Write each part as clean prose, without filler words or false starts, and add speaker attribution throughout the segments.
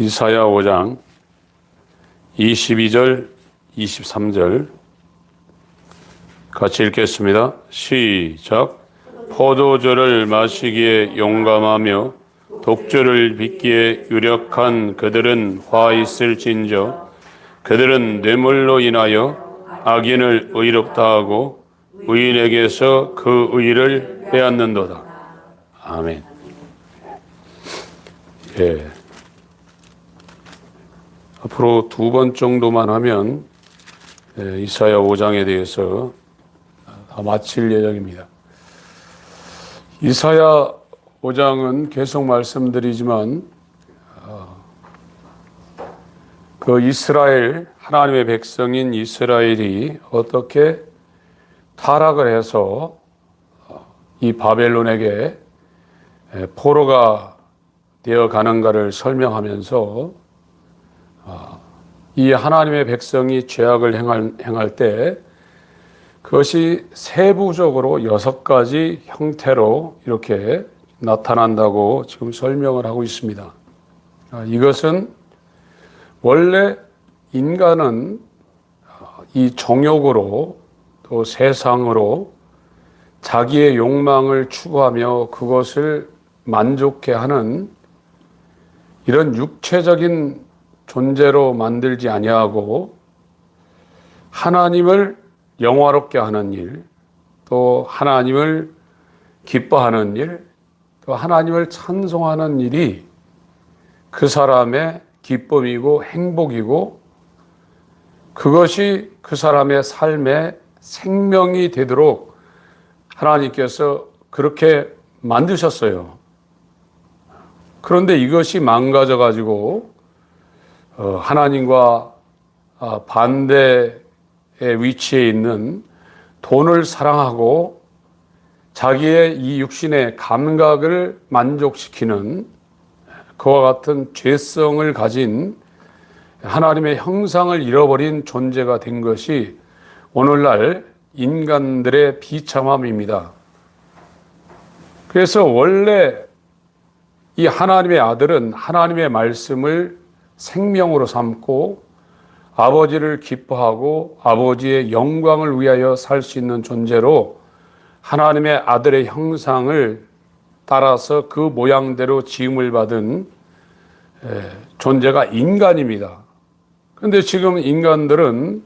Speaker 1: 이사야 5장 22절, 23절 같이 읽겠습니다. 시작. 포도주를 마시기에 용감하며 독주를 빚기에 유력한 그들은 화 있을진저 그들은 뇌물로 인하여 악인을 의롭다 하고 의인에게서 그 의를 빼앗는도다. 아멘. 예. 앞으로 2번 정도만 하면 이사야 5장에 대해서 다 마칠 예정입니다. 이사야 5장은 계속 말씀드리지만 그 이스라엘, 하나님의 백성인 이스라엘이 어떻게 타락을 해서 이 바벨론에게 포로가 되어 가는가를 설명하면서 이 하나님의 백성이 죄악을 행할 때 그것이 세부적으로 6가지 형태로 이렇게 나타난다고 지금 설명을 하고 있습니다. 이것은 원래 인간은 이 정욕으로 또 세상으로 자기의 욕망을 추구하며 그것을 만족해 하는 이런 육체적인 존재로 만들지 아니하고 하나님을 영화롭게 하는 일, 또 하나님을 기뻐하는 일, 또 하나님을 찬송하는 일이 그 사람의 기쁨이고 행복이고 그것이 그 사람의 삶의 생명이 되도록 하나님께서 그렇게 만드셨어요. 그런데 이것이 망가져 가지고 하나님과 반대의 위치에 있는 돈을 사랑하고 자기의 이 육신의 감각을 만족시키는 그와 같은 죄성을 가진 하나님의 형상을 잃어버린 존재가 된 것이 오늘날 인간들의 비참함입니다. 그래서 원래 이 하나님의 아들은 하나님의 말씀을 생명으로 삼고 아버지를 기뻐하고 아버지의 영광을 위하여 살 수 있는 존재로 하나님의 아들의 형상을 따라서 그 모양대로 지음을 받은 존재가 인간입니다. 그런데 지금 인간들은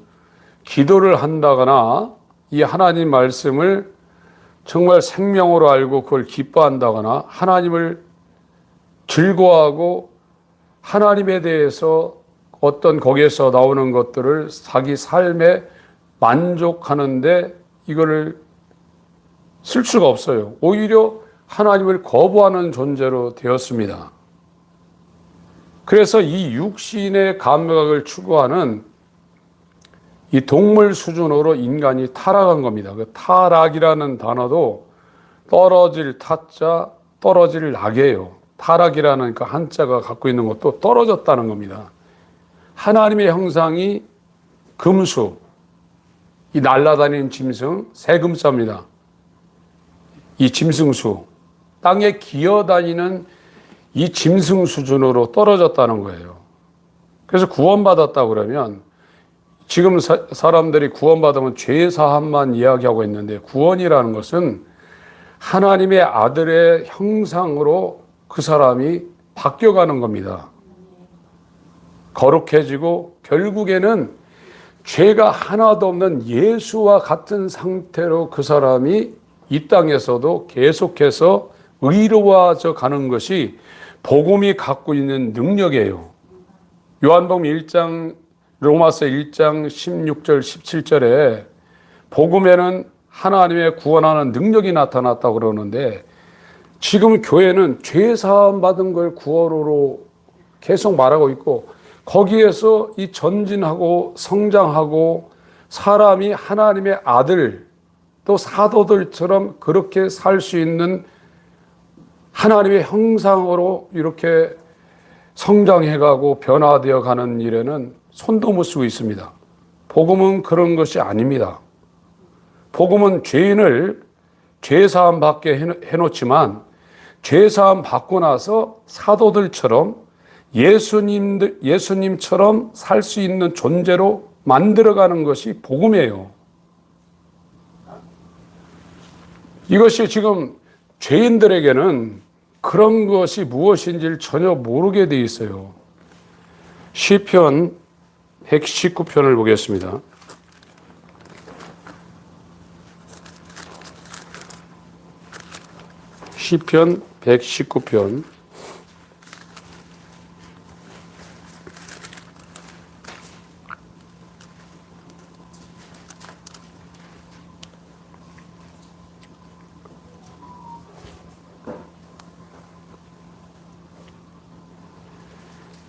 Speaker 1: 기도를 한다거나 이 하나님 말씀을 정말 생명으로 알고 그걸 기뻐한다거나 하나님을 즐거워하고 하나님에 대해서 어떤 거기에서 나오는 것들을 자기 삶에 만족하는데 이거를 쓸 수가 없어요. 오히려 하나님을 거부하는 존재로 되었습니다. 그래서 이 육신의 감각을 추구하는 이 동물 수준으로 인간이 타락한 겁니다. 그 타락이라는 단어도 떨어질 타자, 떨어질 낙이에요. 타락이라는 그 한자가 갖고 있는 것도 떨어졌다는 겁니다. 하나님의 형상이 금수, 이 날아다니는 짐승, 새금자입니다. 이 짐승수, 땅에 기어다니는 이 짐승 수준으로 떨어졌다는 거예요. 그래서 구원받았다 그러면 지금 사람들이 구원받으면 죄사함만 이야기하고 있는데 구원이라는 것은 하나님의 아들의 형상으로 그 사람이 바뀌어가는 겁니다. 거룩해지고 결국에는 죄가 하나도 없는 예수와 같은 상태로 그 사람이 이 땅에서도 계속해서 의로워져 가는 것이 복음이 갖고 있는 능력이에요. 요한복음 1장, 로마서 1장 16절 17절에 복음에는 하나님의 구원하는 능력이 나타났다고 그러는데 지금 교회는 죄사함 받은 걸 구원으로 계속 말하고 있고 거기에서 이 전진하고 성장하고 사람이 하나님의 아들 또 사도들처럼 그렇게 살 수 있는 하나님의 형상으로 이렇게 성장해가고 변화되어 가는 일에는 손도 못 쓰고 있습니다. 복음은 그런 것이 아닙니다. 복음은 죄인을 죄사함 받게 해놓지만 죄사함 받고 나서 사도들처럼 예수님처럼 살 수 있는 존재로 만들어가는 것이 복음이에요. 이것이 지금 죄인들에게는 그런 것이 무엇인지를 전혀 모르게 돼 있어요. 시편 119편을 보겠습니다. 시편 119편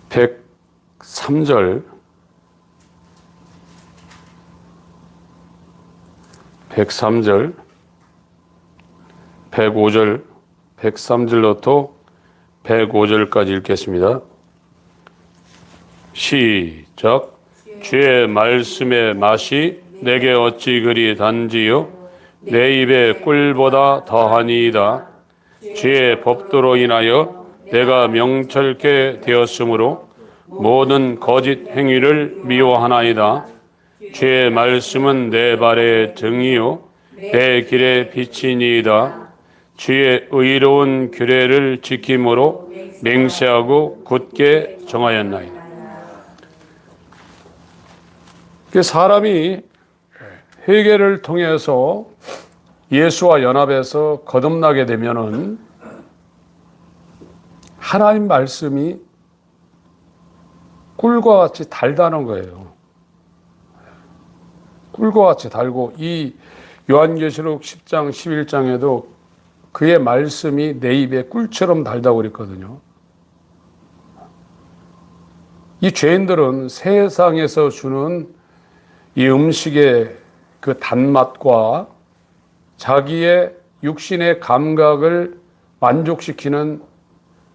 Speaker 1: 103절 103절 105절 103절부터 105절까지 읽겠습니다. 시작. 주의 말씀의 맛이 내게 어찌 그리 단지요 내 입에 꿀보다 더하니이다. 주의 법도로 인하여 내가 명철케 되었으므로 모든 거짓 행위를 미워하나이다. 주의 말씀은 내 발의 등이요 내 길의 빛이니이다. 주의 의로운 규례를 지킴으로 맹세하고 굳게 정하였나이다. 사람이 회개를 통해서 예수와 연합해서 거듭나게 되면은 하나님 말씀이 꿀과 같이 달다는 거예요. 꿀과 같이 달고 이 요한계시록 10장 11장에도 그의 말씀이 내 입에 꿀처럼 달다고 그랬거든요. 이 죄인들은 세상에서 주는 이 음식의 그 단맛과 자기의 육신의 감각을 만족시키는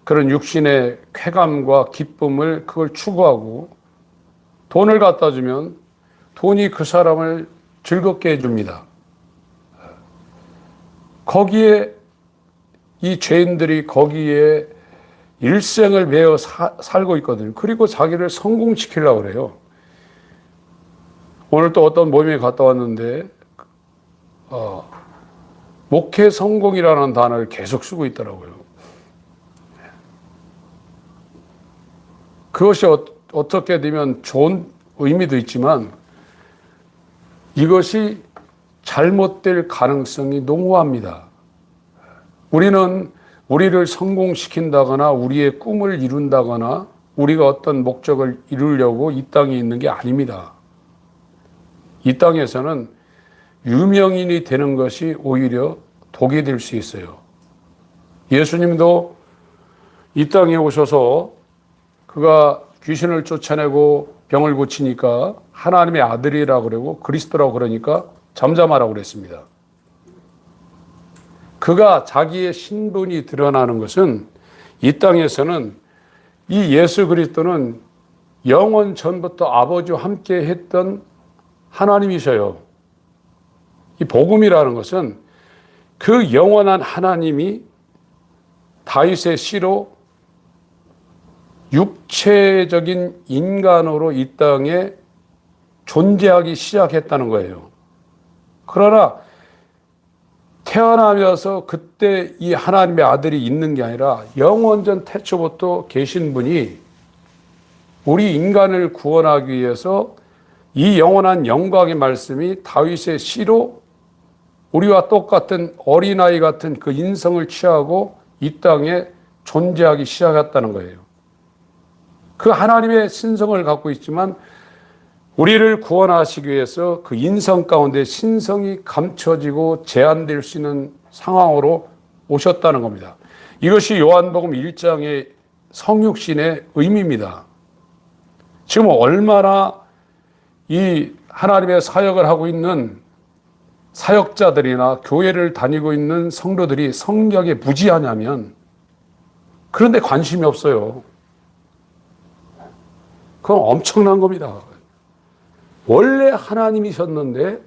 Speaker 1: 그런 육신의 쾌감과 기쁨을 그걸 추구하고 돈을 갖다 주면 돈이 그 사람을 즐겁게 해줍니다. 거기에 이 죄인들이 거기에 일생을 매어 살고 있거든요. 그리고 자기를 성공시키려고 그래요. 오늘 또 어떤 모임에 갔다 왔는데 목회 성공이라는 단어를 계속 쓰고 있더라고요. 그것이 어떻게 되면 좋은 의미도 있지만 이것이 잘못될 가능성이 농후합니다. 우리는 우리를 성공시킨다거나 우리의 꿈을 이룬다거나 우리가 어떤 목적을 이루려고 이 땅에 있는 게 아닙니다. 이 땅에서는 유명인이 되는 것이 오히려 독이 될 수 있어요. 예수님도 이 땅에 오셔서 그가 귀신을 쫓아내고 병을 고치니까 하나님의 아들이라고 그러고 그리스도라고 그러니까 잠잠하라고 그랬습니다. 그가 자기의 신분이 드러나는 것은 이 땅에서는 이 예수 그리스도는 영원 전부터 아버지와 함께 했던 하나님이셔요. 이 복음이라는 것은 그 영원한 하나님이 다윗의 씨로 육체적인 인간으로 이 땅에 존재하기 시작했다는 거예요. 그러나 태어나면서 그때 이 하나님의 아들이 있는 게 아니라 영원전 태초부터 계신 분이 우리 인간을 구원하기 위해서 이 영원한 영광의 말씀이 다윗의 씨로 우리와 똑같은 어린아이 같은 그 인성을 취하고 이 땅에 존재하기 시작했다는 거예요. 그 하나님의 신성을 갖고 있지만 우리를 구원하시기 위해서 그 인성 가운데 신성이 감춰지고 제한될 수 있는 상황으로 오셨다는 겁니다. 이것이 요한복음 1장의 성육신의 의미입니다. 지금 얼마나 이 하나님의 사역을 하고 있는 사역자들이나 교회를 다니고 있는 성도들이 성경에 무지하냐면 그런데 관심이 없어요. 그건 엄청난 겁니다. 원래 하나님이셨는데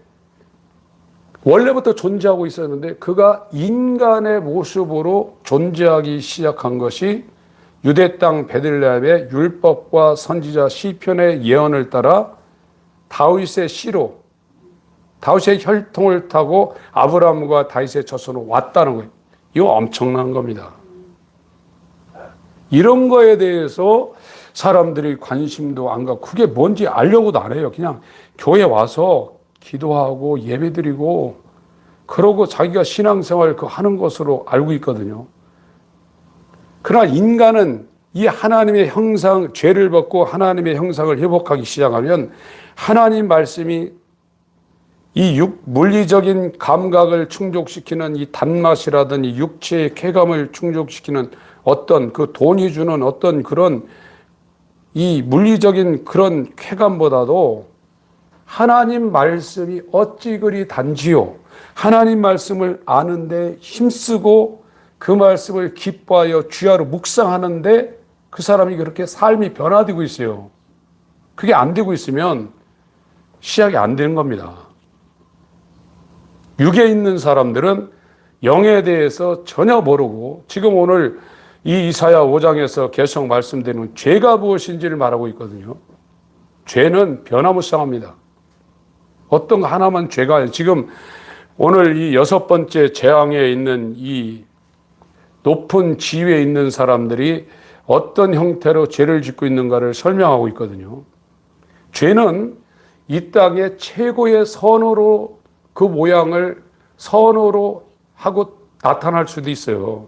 Speaker 1: 원래부터 존재하고 있었는데 그가 인간의 모습으로 존재하기 시작한 것이 유대 땅 베들레헴의 율법과 선지자 시편의 예언을 따라 다윗의 씨로, 다윗의 혈통을 타고 아브라함과 다윗의 자손으로 왔다는 거예요. 이거 엄청난 겁니다. 이런 거에 대해서 사람들이 관심도 안 갖고 그게 뭔지 알려고도 안 해요. 그냥 교회 와서 기도하고 예배드리고 그러고 자기가 신앙생활 그 하는 것으로 알고 있거든요. 그러나 인간은 이 하나님의 형상, 죄를 벗고 하나님의 형상을 회복하기 시작하면 하나님 말씀이 이 물리적인 감각을 충족시키는 이 단맛이라든지 육체의 쾌감을 충족시키는 어떤 그 돈이 주는 어떤 그런 이 물리적인 그런 쾌감보다도 하나님 말씀이 어찌 그리 단지요. 하나님 말씀을 아는데 힘쓰고 그 말씀을 기뻐하여 주야로 묵상하는데 그 사람이 그렇게 삶이 변화되고 있어요. 그게 안 되고 있으면 시작이 안 되는 겁니다. 육에 있는 사람들은 영에 대해서 전혀 모르고 지금 오늘 이 이사야 5장에서 계속 말씀되는 죄가 무엇인지를 말하고 있거든요. 죄는 변화무쌍합니다. 어떤 거 하나만 죄가 아니에요. 지금 오늘 이 6번째 재앙에 있는 이 높은 지위에 있는 사람들이 어떤 형태로 죄를 짓고 있는가를 설명하고 있거든요. 죄는 이 땅의 최고의 선으로 그 모양을 선으로 하고 나타날 수도 있어요.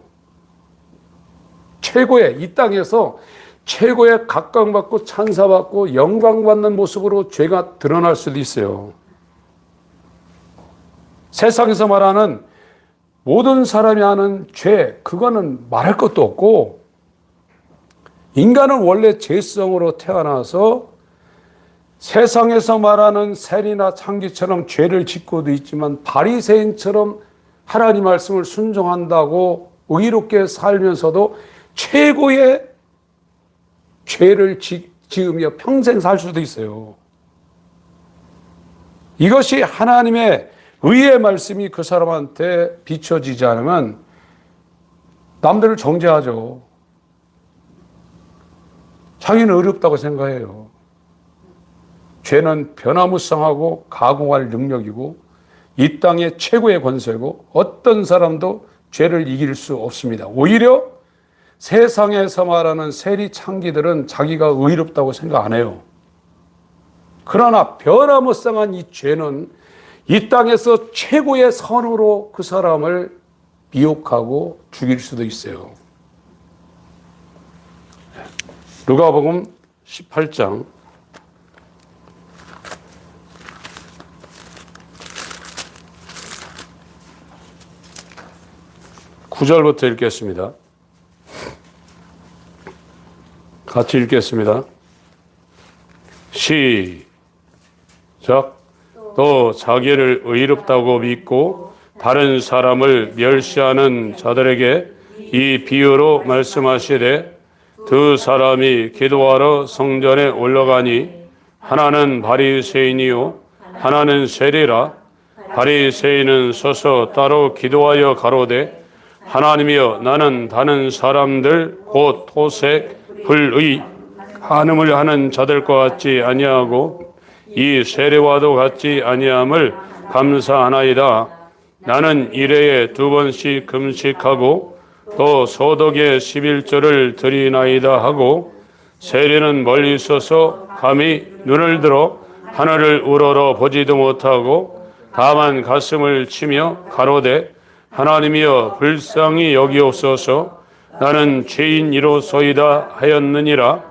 Speaker 1: 최고의, 이 땅에서 최고의 각광받고 찬사받고 영광받는 모습으로 죄가 드러날 수도 있어요. 세상에서 말하는 모든 사람이 하는 죄, 그거는 말할 것도 없고, 인간은 원래 죄성으로 태어나서 세상에서 말하는 세리나 창기처럼 죄를 짓고도 있지만 바리새인처럼 하나님 말씀을 순종한다고 의롭게 살면서도 최고의 죄를 지으며 평생 살 수도 있어요. 이것이 하나님의 의의 말씀이 그 사람한테 비춰지지 않으면 남들을 정죄하죠. 자기는 어렵다고 생각해요. 죄는 변화무쌍하고 가공할 능력이고 이 땅의 최고의 권세고 어떤 사람도 죄를 이길 수 없습니다. 오히려 세상에서 말하는 세리 창기들은 자기가 의롭다고 생각 안 해요. 그러나 변화무쌍한 이 죄는 이 땅에서 최고의 선으로 그 사람을 미혹하고 죽일 수도 있어요. 누가복음 18장 9절부터 읽겠습니다. 같이 읽겠습니다. 시작. 또 자기를 의롭다고 믿고 다른 사람을 멸시하는 자들에게 이 비유로 말씀하시되 두 사람이 기도하러 성전에 올라가니 하나는 바리새인이요 하나는 세리라. 바리새인은 서서 따로 기도하여 가로되 하나님이여 나는 다른 사람들 곧 토색, 불의, 간음을 하는 자들과 같지 아니하고 이 세례와도 같지 아니함을 감사하나이다. 나는 일회에 2번씩 금식하고 또 소독의 11조를 드리나이다 하고 세례는 멀리 있어서 감히 눈을 들어 하늘을 우러러 보지도 못하고 다만 가슴을 치며 가로되 하나님이여 불쌍히 여기옵소서. 나는 죄인이로소이다 하였느니라.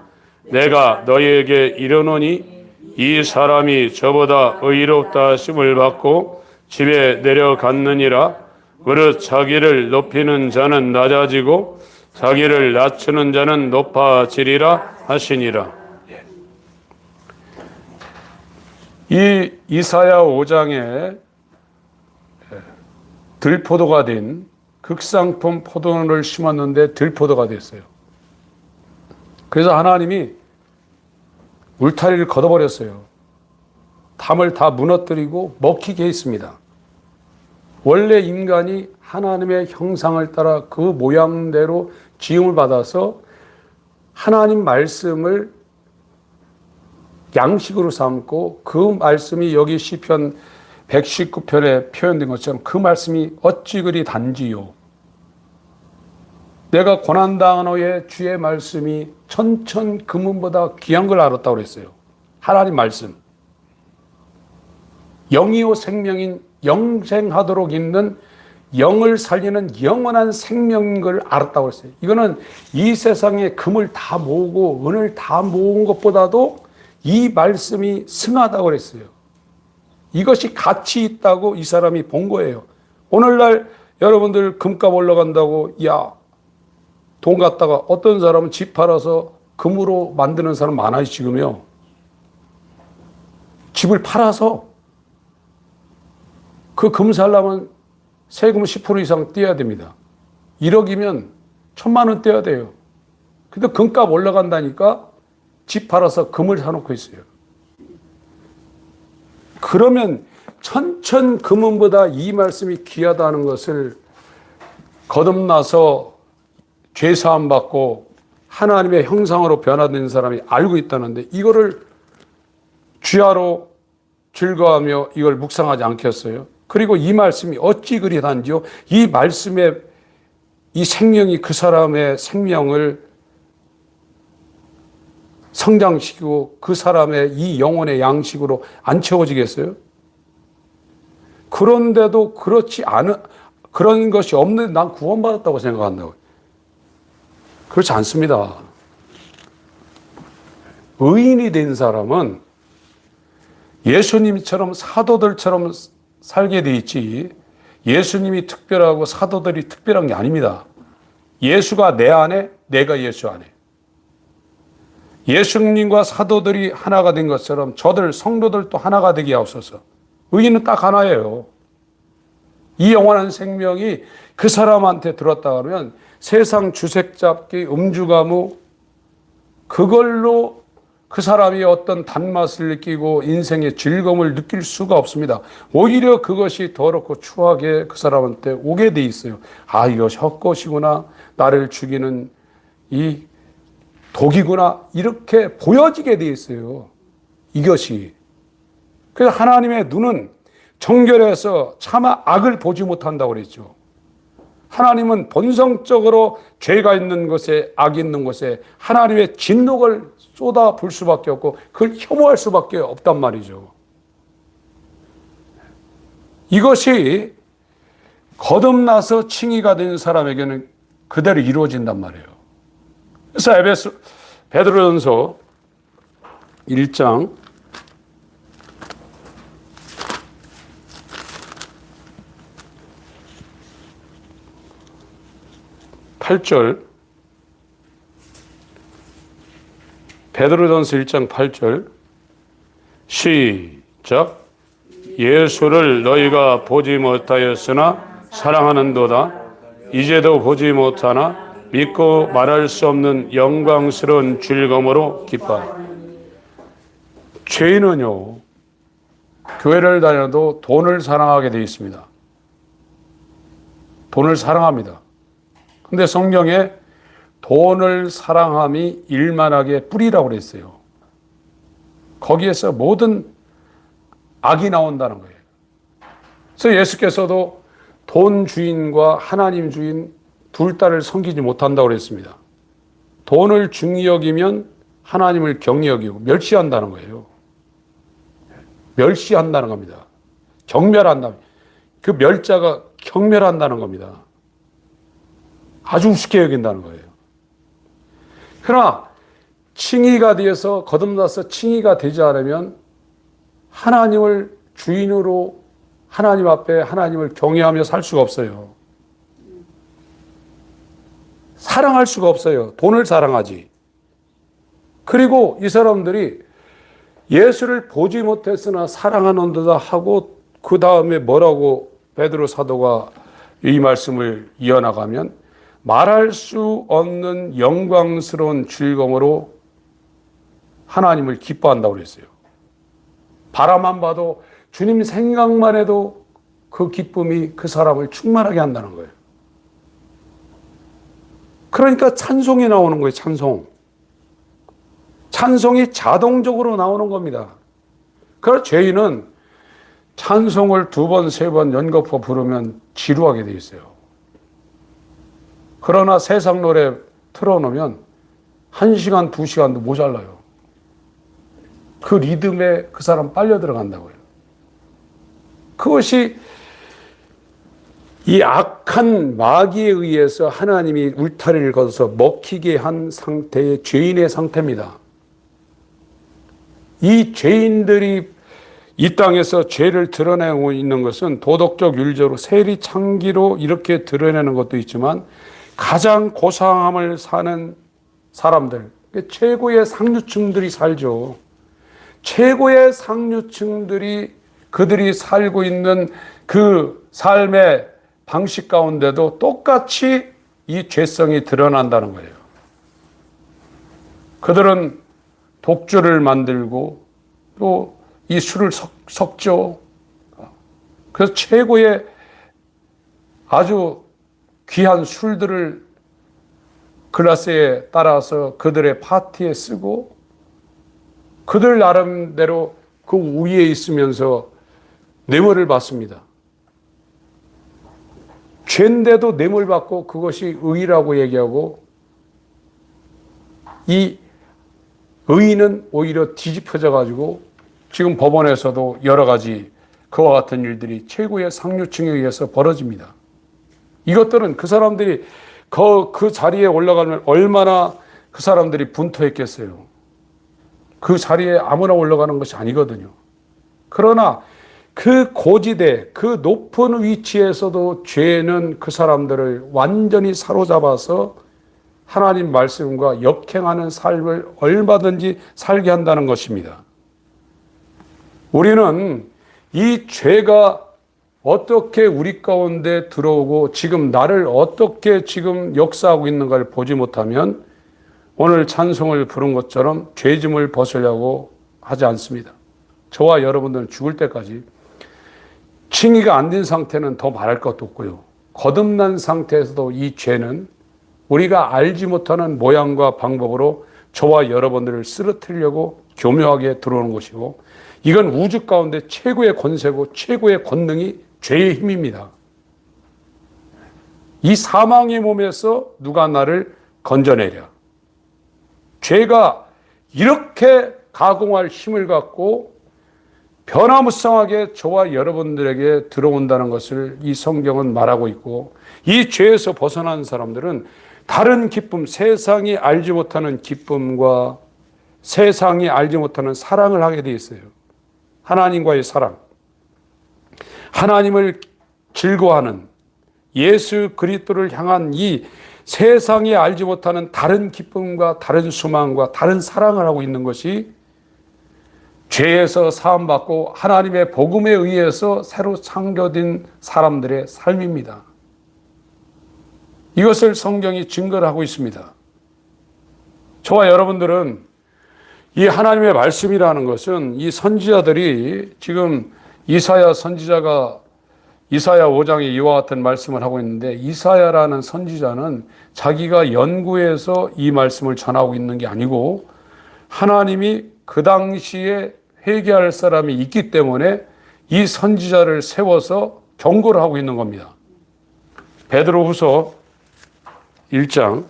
Speaker 1: 내가 너희에게 이르노니 이 사람이 저보다 의롭다 하심을 받고 집에 내려갔느니라. 그릇 자기를 높이는 자는 낮아지고 자기를 낮추는 자는 높아지리라 하시니라. 이 이사야 5장에 들포도가 된 극상품 포도를 심었는데 들포도가 됐어요. 그래서 하나님이 울타리를 걷어버렸어요. 담을 다 무너뜨리고 먹히게 했습니다. 원래 인간이 하나님의 형상을 따라 그 모양대로 지음을 받아서 하나님 말씀을 양식으로 삼고 그 말씀이 여기 시편 119편에 표현된 것처럼 그 말씀이 어찌 그리 단지요. 내가 고난당한 후에 주의 말씀이 천천 금은보다 귀한 걸 알았다고 그랬어요. 하나님 말씀. 영이요 생명인 영생하도록 있는 영을 살리는 영원한 생명인 걸 알았다고 했어요. 이거는 이 세상에 금을 다 모으고 은을 다 모은 것보다도 이 말씀이 승하다고 그랬어요. 이것이 가치 있다고 이 사람이 본 거예요. 오늘날 여러분들 금값 올라간다고 돈 갖다가 어떤 사람은 집 팔아서 금으로 만드는 사람 많아요. 지금요. 집을 팔아서 그 금 살려면 세금 10% 이상 떼야 됩니다. 1억이면 1,000만 원 떼야 돼요. 근데 금값 올라간다니까 집 팔아서 금을 사놓고 있어요. 그러면 천천 금은보다 이 말씀이 귀하다는 것을 거듭나서 죄사함 받고 하나님의 형상으로 변화된 사람이 알고 있다는데 이거를 주야로 즐거워하며 이걸 묵상하지 않겠어요? 그리고 이 말씀이 어찌 그리 단지요? 이 말씀의 이 생명이 그 사람의 생명을 성장시키고 그 사람의 이 영혼의 양식으로 안 채워지겠어요? 그런데도 그렇지 않은, 그런 것이 없는데 난 구원받았다고 생각한다고요. 그렇지 않습니다. 의인이 된 사람은 예수님처럼 사도들처럼 살게 돼 있지 예수님이 특별하고 사도들이 특별한 게 아닙니다. 예수가 내 안에, 내가 예수 안에. 예수님과 사도들이 하나가 된 것처럼 저들 성도들도 하나가 되게 하옵소서. 의인은 딱 하나예요. 이 영원한 생명이 그 사람한테 들었다 그러면 세상 주색 잡기, 음주가무 그걸로 그 사람이 어떤 단맛을 느끼고 인생의 즐거움을 느낄 수가 없습니다. 오히려 그것이 더럽고 추하게 그 사람한테 오게 돼 있어요. 아, 이것이 헛것이구나. 나를 죽이는 이 독이구나. 이렇게 보여지게 돼 있어요. 이것이. 그래서 하나님의 눈은 정결해서 차마 악을 보지 못한다고 그랬죠. 하나님은 본성적으로 죄가 있는 곳에 악이 있는 곳에 하나님의 진노를 쏟아 볼 수밖에 없고 그걸 혐오할 수밖에 없단 말이죠. 이것이 거듭나서 칭의가 된 사람에게는 그대로 이루어진단 말이에요. 그래서 베드로전서 1장 8절 베드로전서 1장 8절 시작 예수를 너희가 보지 못하였으나 사랑하는도다 이제도 보지 못하나 믿고 말할 수 없는 영광스러운 즐거움으로 기뻐하라. 죄인은요 교회를 다녀도 돈을 사랑하게 되어 있습니다. 돈을 사랑합니다. 근데 성경에 돈을 사랑함이 일만하게 뿌리라고 그랬어요. 거기에서 모든 악이 나온다는 거예요. 그래서 예수께서도 돈 주인과 하나님 주인 둘 다를 섬기지 못한다고 그랬습니다. 돈을 중히 여기면 하나님을 경히 여기고 멸시한다는 거예요. 멸시한다는 겁니다. 경멸한다. 그 멸자가 경멸한다는 겁니다. 아주 우습게 여긴다는 거예요. 그러나 칭의가 되어서 거듭나서 칭의가 되지 않으면 하나님을 주인으로 하나님 앞에 하나님을 경외하며 살 수가 없어요. 사랑할 수가 없어요. 돈을 사랑하지. 그리고 이 사람들이 예수를 보지 못했으나 사랑하는도다 하고 그 다음에 뭐라고 베드로 사도가 이 말씀을 이어나가면 말할 수 없는 영광스러운 즐거움으로 하나님을 기뻐한다고 그랬어요. 바라만 봐도 주님 생각만 해도 그 기쁨이 그 사람을 충만하게 한다는 거예요. 그러니까 찬송이 나오는 거예요. 찬송. 찬송이 자동적으로 나오는 겁니다. 그래서 죄인은 찬송을 2번, 3번 연거푸 부르면 지루하게 돼 있어요. 그러나 세상 노래 틀어놓으면 1시간, 2시간도 모자라요. 그 리듬에 그 사람 빨려 들어간다고요. 그것이 이 악한 마귀에 의해서 하나님이 울타리를 걷어서 먹히게 한 상태의 죄인의 상태입니다. 이 죄인들이 이 땅에서 죄를 드러내고 있는 것은 도덕적 윤리적으로 세리창기로 이렇게 드러내는 것도 있지만 가장 고상함을 사는 사람들, 최고의 상류층들이 살죠. 최고의 상류층들이 그들이 살고 있는 그 삶의 방식 가운데도 똑같이 이 죄성이 드러난다는 거예요. 그들은 독주를 만들고 또 이 술을 섞죠. 그래서 최고의 아주 귀한 술들을 글라스에 따라서 그들의 파티에 쓰고 그들 나름대로 그 우위에 있으면서 뇌물을 받습니다. 죄인데도 뇌물 받고 그것이 의라고 얘기하고 이 의는 오히려 뒤집혀져 가지고 지금 법원에서도 여러 가지 그와 같은 일들이 최고의 상류층에 의해서 벌어집니다. 이것들은 그 사람들이 그 자리에 올라가면 얼마나 그 사람들이 분투했겠어요. 그 자리에 아무나 올라가는 것이 아니거든요. 그러나 그 고지대, 그 높은 위치에서도 죄는 그 사람들을 완전히 사로잡아서 하나님 말씀과 역행하는 삶을 얼마든지 살게 한다는 것입니다. 우리는 이 죄가 어떻게 우리 가운데 들어오고 지금 나를 어떻게 지금 역사하고 있는가를 보지 못하면 오늘 찬송을 부른 것처럼 죄짐을 벗으려고 하지 않습니다. 저와 여러분들은 죽을 때까지 칭의가 안 된 상태는 더 말할 것도 없고요. 거듭난 상태에서도 이 죄는 우리가 알지 못하는 모양과 방법으로 저와 여러분들을 쓰러뜨리려고 교묘하게 들어오는 것이고 이건 우주 가운데 최고의 권세고 최고의 권능이 죄의 힘입니다. 이 사망의 몸에서 누가 나를 건져내랴. 죄가 이렇게 가공할 힘을 갖고 변화무쌍하게 저와 여러분들에게 들어온다는 것을 이 성경은 말하고 있고 이 죄에서 벗어난 사람들은 다른 기쁨, 세상이 알지 못하는 기쁨과 세상이 알지 못하는 사랑을 하게 돼 있어요. 하나님과의 사랑, 하나님을 즐거워하는 예수 그리스도를 향한 이 세상이 알지 못하는 다른 기쁨과 다른 소망과 다른 사랑을 하고 있는 것이 죄에서 사함받고 하나님의 복음에 의해서 새로 창조된 사람들의 삶입니다. 이것을 성경이 증거를 하고 있습니다. 저와 여러분들은 이 하나님의 말씀이라는 것은 이 선지자들이 지금 이사야 선지자가 이사야 5장에 이와 같은 말씀을 하고 있는데 이사야라는 선지자는 자기가 연구해서 이 말씀을 전하고 있는 게 아니고 하나님이 그 당시에 회개할 사람이 있기 때문에 이 선지자를 세워서 경고를 하고 있는 겁니다. 베드로후서 1장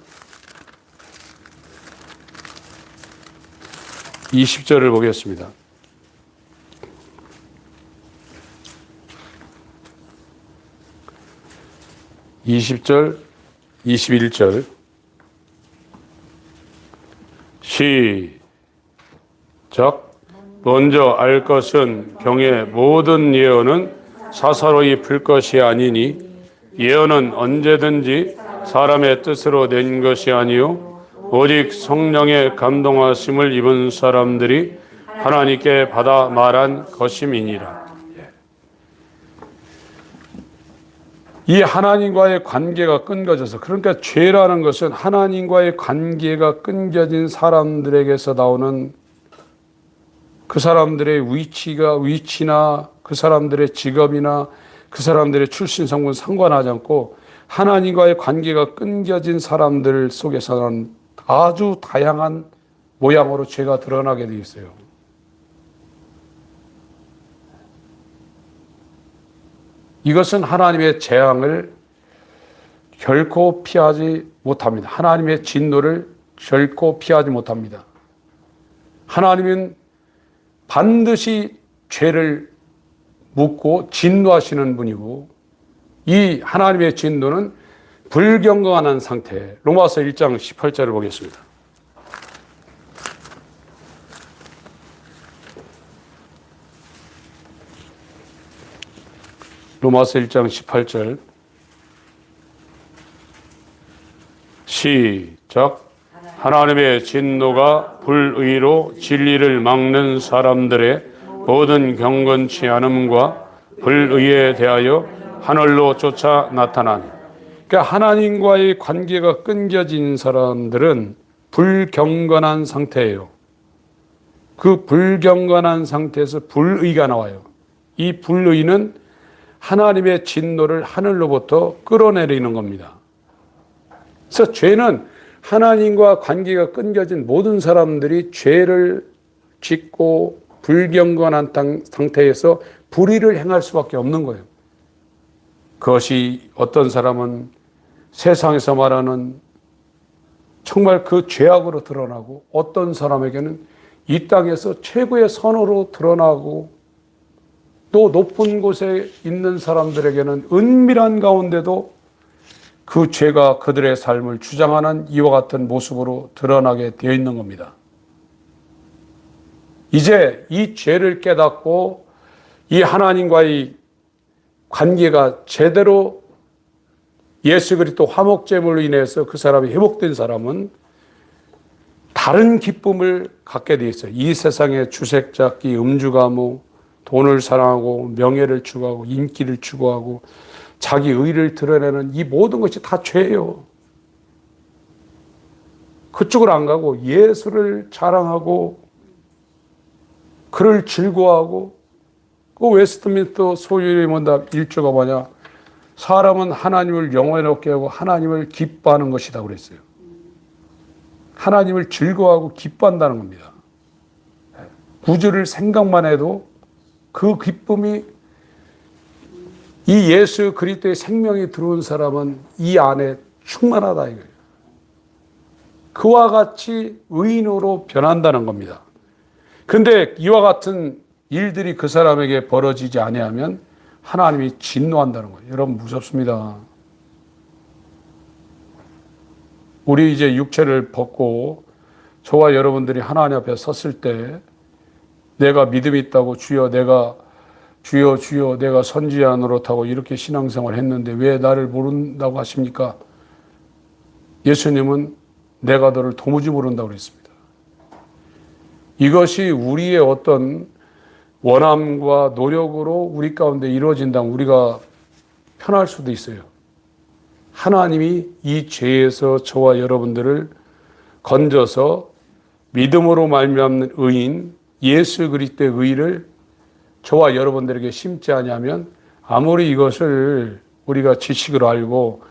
Speaker 1: 20절을 보겠습니다. (20절) (21절) 시작. 먼저 알 것은 경의 모든 예언은 사사로이 풀 것이 아니니 예언은 언제든지 사람의 뜻으로 낸 것이 아니요 오직 성령의 감동하심을 입은 사람들이 하나님께 받아 말한 것임이니라. 이 하나님과의 관계가 끊겨져서, 그러니까 죄라는 것은 하나님과의 관계가 끊겨진 사람들에게서 나오는 그 사람들의 위치나 그 사람들의 직업이나 그 사람들의 출신 성분 상관하지 않고 하나님과의 관계가 끊겨진 사람들 속에서는 아주 다양한 모양으로 죄가 드러나게 되어 있어요. 이것은 하나님의 재앙을 결코 피하지 못합니다. 하나님의 진노를 결코 피하지 못합니다. 하나님은 반드시 죄를 묻고 진노하시는 분이고, 이 하나님의 진노는 불경건한 상태. 로마서 1장 18절을 보겠습니다. 로마서 1장 18절 시작. 하나님의 진노가 불의로 진리를 막는 사람들의 모든 경건치 않음과 불의에 대하여 하늘로 쫓아 나타나니. 그러니까 하나님과의 관계가 끊겨진 사람들은 불경건한 상태예요. 그 불경건한 상태에서 불의가 나와요. 이 불의는 하나님의 진노를 하늘로부터 끌어내리는 겁니다. 그래서 죄는 하나님과 관계가 끊겨진 모든 사람들이 죄를 짓고 불경건한 상태에서 불의를 행할 수밖에 없는 거예요. 그것이 어떤 사람은 세상에서 말하는 정말 그 죄악으로 드러나고, 어떤 사람에게는 이 땅에서 최고의 선으로 드러나고, 또 높은 곳에 있는 사람들에게는 은밀한 가운데도 그 죄가 그들의 삶을 주장하는 이와 같은 모습으로 드러나게 되어 있는 겁니다. 이제 이 죄를 깨닫고 이 하나님과의 관계가 제대로 예수 그리스도 화목제물로 인해서 그 사람이 회복된 사람은 다른 기쁨을 갖게 되어 있어요. 이 세상의 주색잡기, 음주가무, 돈을 사랑하고 명예를 추구하고 인기를 추구하고 자기 의를 드러내는 이 모든 것이 다 죄예요. 그쪽을 안 가고 예수를 자랑하고 그를 즐거워하고, 그 웨스트민스터 소유의 문답 1조가 뭐냐? 사람은 하나님을 영원롭게 하고 하나님을 기뻐하는 것이다 그랬어요. 하나님을 즐거워하고 기뻐한다는 겁니다. 구주를 생각만 해도 그 기쁨이, 이 예수 그리스도의 생명이 들어온 사람은 이 안에 충만하다 이거예요. 그와 같이 의인으로 변한다는 겁니다. 그런데 이와 같은 일들이 그 사람에게 벌어지지 아니하면 하나님이 진노한다는 거예요. 여러분 무섭습니다. 우리 이제 육체를 벗고 저와 여러분들이 하나님 앞에 섰을 때 내가 믿음이 있다고 주여 내가 선지자 노릇하고 이렇게 신앙생활을 했는데 왜 나를 모른다고 하십니까? 예수님은 내가 너를 도무지 모른다고 그랬습니다. 이것이 우리의 어떤 원함과 노력으로 우리 가운데 이루어진다면 우리가 편할 수도 있어요. 하나님이 이 죄에서 저와 여러분들을 건져서 믿음으로 말미암는 의인 예수 그리스도의 의를 저와 여러분들에게 심지 아니하면 아무리 이것을 우리가 지식으로 알고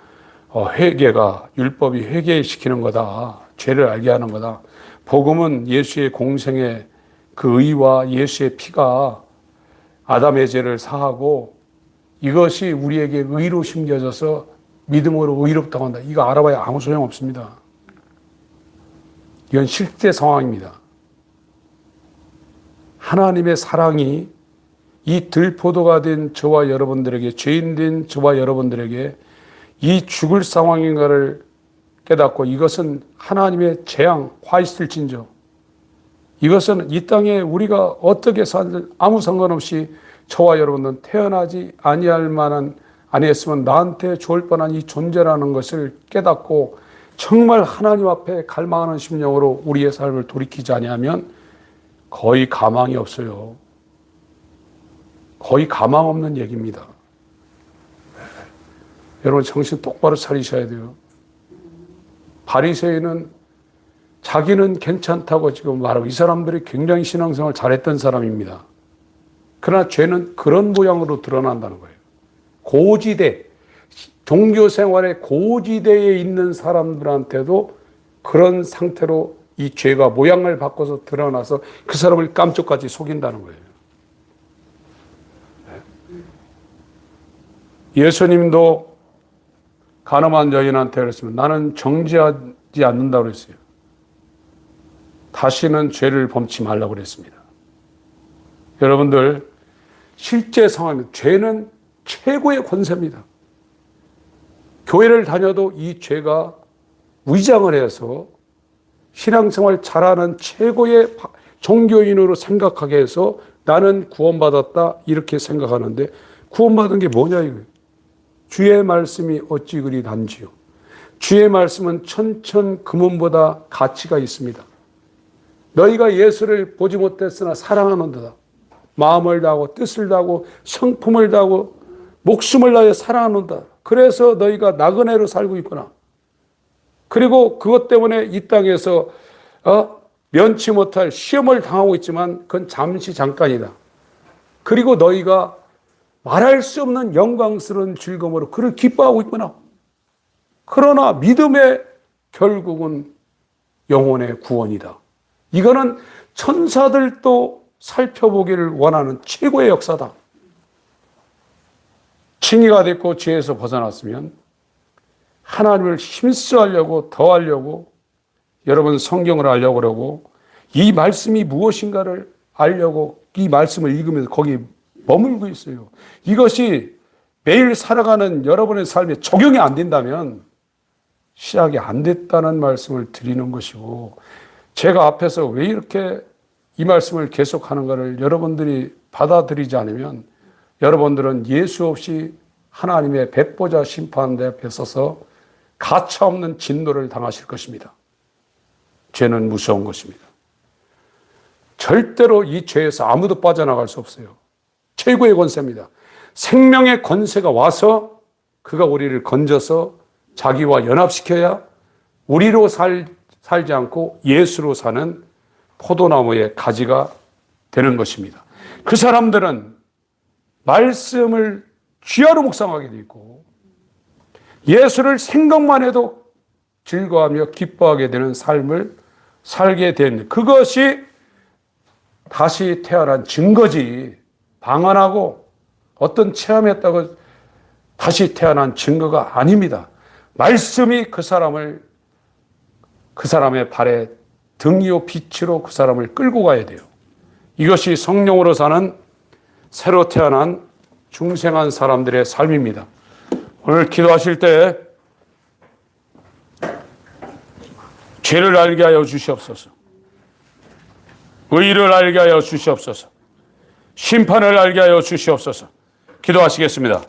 Speaker 1: 회개가 율법이 회개시키는 거다, 죄를 알게 하는 거다, 복음은 예수의 공생의 그 의와 예수의 피가 아담의 죄를 사하고 이것이 우리에게 의로 심겨져서 믿음으로 의롭다고 한다, 이거 알아봐야 아무 소용없습니다. 이건 실제 상황입니다. 하나님의 사랑이 이 들포도가 된 저와 여러분들에게, 죄인 된 저와 여러분들에게 이 죽을 상황인가를 깨닫고 이것은 하나님의 재앙, 화 있을진저, 이것은 이 땅에 우리가 어떻게 사는지 아무 상관없이 저와 여러분은 태어나지 아니할 만한, 아니했으면 나한테 좋을 뻔한 이 존재라는 것을 깨닫고 정말 하나님 앞에 갈망하는 심령으로 우리의 삶을 돌이키지 아니하면 거의 가망이 없어요. 거의 가망 없는 얘기입니다. 여러분 정신 똑바로 차리셔야 돼요. 바리새인은 자기는 괜찮다고 지금 말하고 이 사람들이 굉장히 신앙생활 잘했던 사람입니다. 그러나 죄는 그런 모양으로 드러난다는 거예요. 고지대, 종교생활의 고지대에 있는 사람들한테도 그런 상태로 이 죄가 모양을 바꿔서 드러나서 그 사람을 깜짝까지 속인다는 거예요. 예수님도 가늠한 여인한테 그랬으면 나는 정죄하지 않는다고 그랬어요. 다시는 죄를 범치 말라고 그랬습니다. 여러분들, 실제 상황은 죄는 최고의 권세입니다. 교회를 다녀도 이 죄가 위장을 해서 신앙생활 잘하는 최고의 종교인으로 생각하게 해서 나는 구원받았다 이렇게 생각하는데, 구원받은 게 뭐냐 이거예요. 주의 말씀이 어찌 그리 단지요. 주의 말씀은 천천 금은보다 가치가 있습니다. 너희가 예수를 보지 못했으나 사랑하는도다. 마음을 다하고 뜻을 다하고 성품을 다하고 목숨을 다해 사랑하는다. 그래서 너희가 나그네로 살고 있구나. 그리고 그것 때문에 이 땅에서 면치 못할 시험을 당하고 있지만 그건 잠시 잠깐이다. 그리고 너희가 말할 수 없는 영광스러운 즐거움으로 그를 기뻐하고 있구나. 그러나 믿음의 결국은 영혼의 구원이다. 이거는 천사들도 살펴보기를 원하는 최고의 역사다. 칭의가 됐고 죄에서 벗어났으면 하나님을 힘쓰려고 더하려고 여러분 성경을 알려고 그러고 이 말씀이 무엇인가를 알려고 이 말씀을 읽으면서 거기 머물고 있어요. 이것이 매일 살아가는 여러분의 삶에 적용이 안 된다면 시작이 안 됐다는 말씀을 드리는 것이고, 제가 앞에서 왜 이렇게 이 말씀을 계속하는가를 여러분들이 받아들이지 않으면 여러분들은 예수 없이 하나님의 백보자 심판대 앞에 서서 가차없는 진노를 당하실 것입니다. 죄는 무서운 것입니다. 절대로 이 죄에서 아무도 빠져나갈 수 없어요. 최고의 권세입니다. 생명의 권세가 와서 그가 우리를 건져서 자기와 연합시켜야 우리로 살지 않고 예수로 사는 포도나무의 가지가 되는 것입니다. 그 사람들은 말씀을 쥐하로 묵상하게 되어 있고 예수를 생각만 해도 즐거워하며 기뻐하게 되는 삶을 살게 된 그것이 다시 태어난 증거지, 방언하고 어떤 체험했다고 다시 태어난 증거가 아닙니다. 말씀이 그 사람의 발에 등이요 빛으로 그 사람을 끌고 가야 돼요. 이것이 성령으로 사는 새로 태어난 중생한 사람들의 삶입니다. 오늘 기도하실 때 죄를 알게 하여 주시옵소서. 의를 알게 하여 주시옵소서. 심판을 알게 하여 주시옵소서. 기도하시겠습니다.